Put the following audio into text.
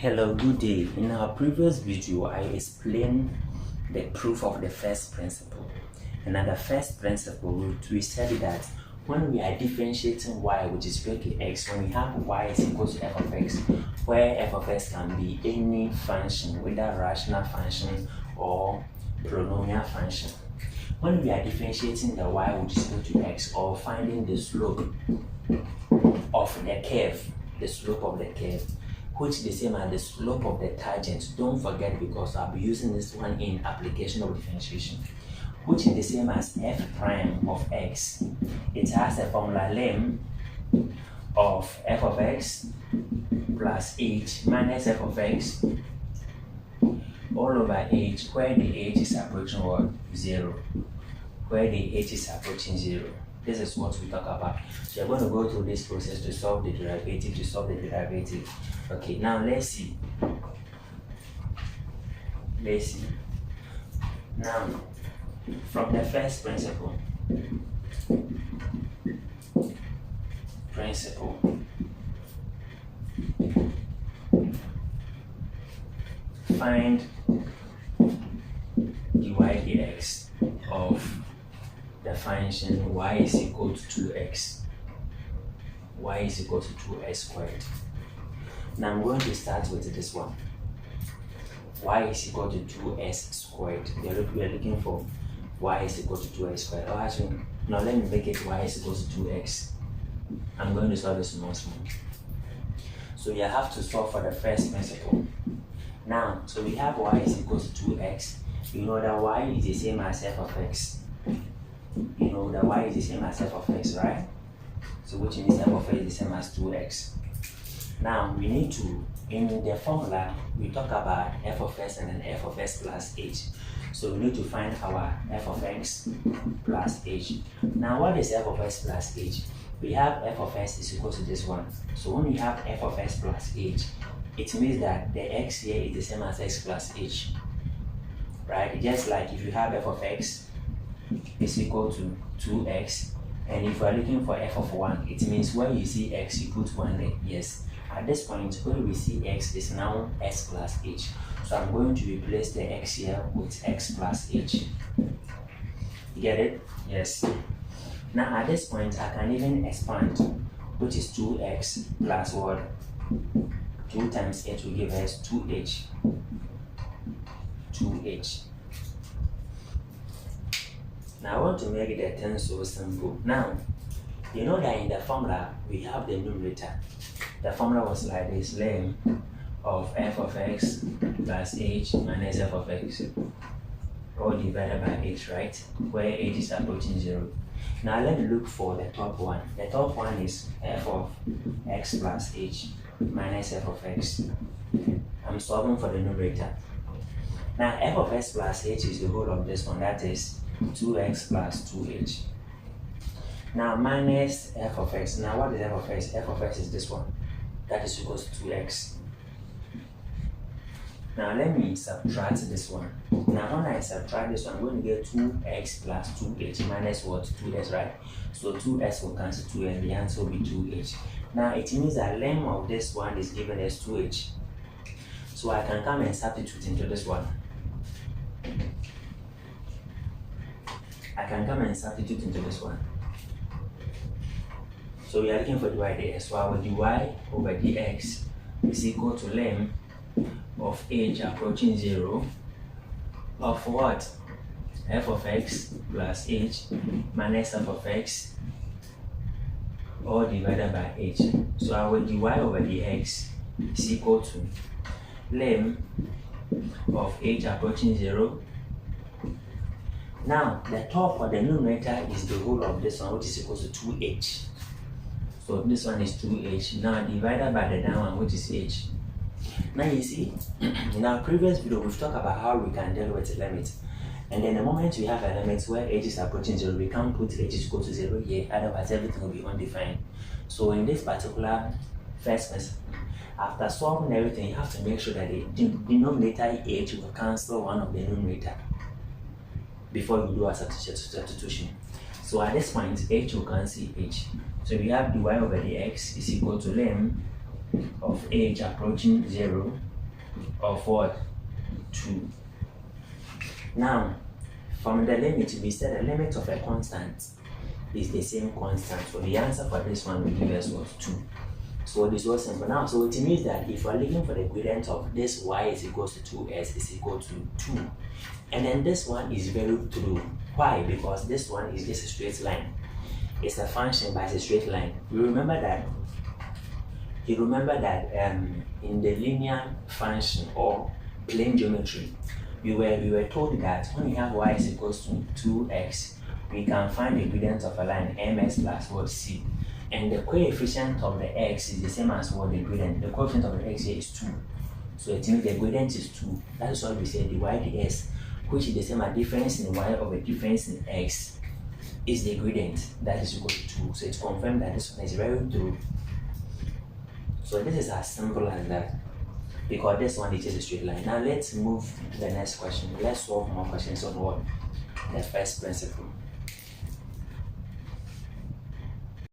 Hello, good day. In our previous video, I explained the proof of the first principle. And at the first principle, we said that when we are differentiating y, which is equal to x, when we have y is equal to f of x, where f of x can be any function, whether rational function or polynomial function. When we are differentiating the y, which is equal to x, or finding the slope of the curve, which is the same as the slope of the tangent. Don't forget, because I'll be using this one in application of differentiation, which is the same as f prime of x. It has a formula lem of f of x plus h minus f of x all over h, where the h is approaching what? 0. Where the h is approaching 0. This is what we talk about. So you're going to go through this process to solve the derivative, Okay, now let's see. Now, from the first principle, find dy dx of the function y is equal to 2x. Y is equal to 2x squared. Now I'm going to start with this one. Y is equal to 2s squared. We are looking for y is equal to 2x squared. Oh, actually, now let me make it y is equal to 2x. I'm going to solve this small. So you have to solve for the first principle. Now, so we have y is equal to 2x. You know that y is the same as f of x. You know that y is the same as f of x, right? So which means f of x is the same as 2x. Now we need to, in the formula, we talk about f of x and then f of x plus h. So we need to find our f of x plus h. Now what is f of x plus h? We have f of x is equal to this one. So when we have f of x plus h, it means that the x here is the same as x plus h. Right? Just like if you have f of x is equal to 2x, and if you are looking for f of 1, it means where you see x, you put 1 there. Yes. At this point, where we see x is now x plus h. So I'm going to replace the x here with x plus h. You get it? Yes. Now at this point, I can even expand, which is 2x plus what? 2 times h will give us 2h. 2h. Now I want to make the thing so simple. Now, you know that in the formula, we have the numerator. The formula was like this, lem of f of x plus h minus f of x, all divided by h, right? Where h is approaching 0. Now let me look for the top one. The top one is f of x plus h minus f of x. I'm solving for the numerator. Now f of x plus h is the whole of this one, that is 2x plus 2h. Now minus f of x. Now what is f of x? F of x is this one. That is equals to 2x. Now let me subtract this one. Now when I subtract this one, I'm going to get 2x plus 2h minus what? 2s, right? So 2s will cancel 2 and the answer will be 2h. Now it means that length of this one is given as 2h. So I can come and substitute into this one. So we are looking for dy dx. So our dy over dx is equal to lem of h approaching 0 of what? F of x plus h minus f of x all divided by h. So our dy over dx is equal to lem of h approaching 0. Now the top or the numerator is the whole of this one, which is equal to 2h. So this one is 2h. Now divided by the down one, which is h. Now you see, in our previous video, we've talked about how we can deal with a limit. And then the moment we have a limit where h is approaching 0, we can't put h is equal to 0 here, otherwise everything will be undefined. So in this particular first principle, after solving everything, you have to make sure that the denominator h will cancel one of the numerator before you do a substitution. So at this point, h will cancel h. So we have dy over dx is equal to ln of h approaching 0 of what? 2. Now, from the limit, we said the limit of a constant is the same constant. So the answer for this one will give us what? 2. So this was simple. Now, so it means that if we're looking for the gradient of this y is equals to 2s is equal to 2. And then this one is very true. Why? Because this one is just a straight line. It's a function, but it's a straight line. You remember that in the linear function or plane geometry, we were told that when we have y is equals to 2x, we can find the gradient of a line mx plus what c. And the coefficient of the x is the same as what the gradient. The coefficient of the x here is 2. So it means the gradient is 2. That is why we say dy dx, which is the same as difference in y over difference in x, is the gradient. That is equal to 2. So it's confirmed that this one is very true. So this is as simple as that, because this one is just a straight line. Now let's move to the next question. Let's solve more questions on what? The first principle.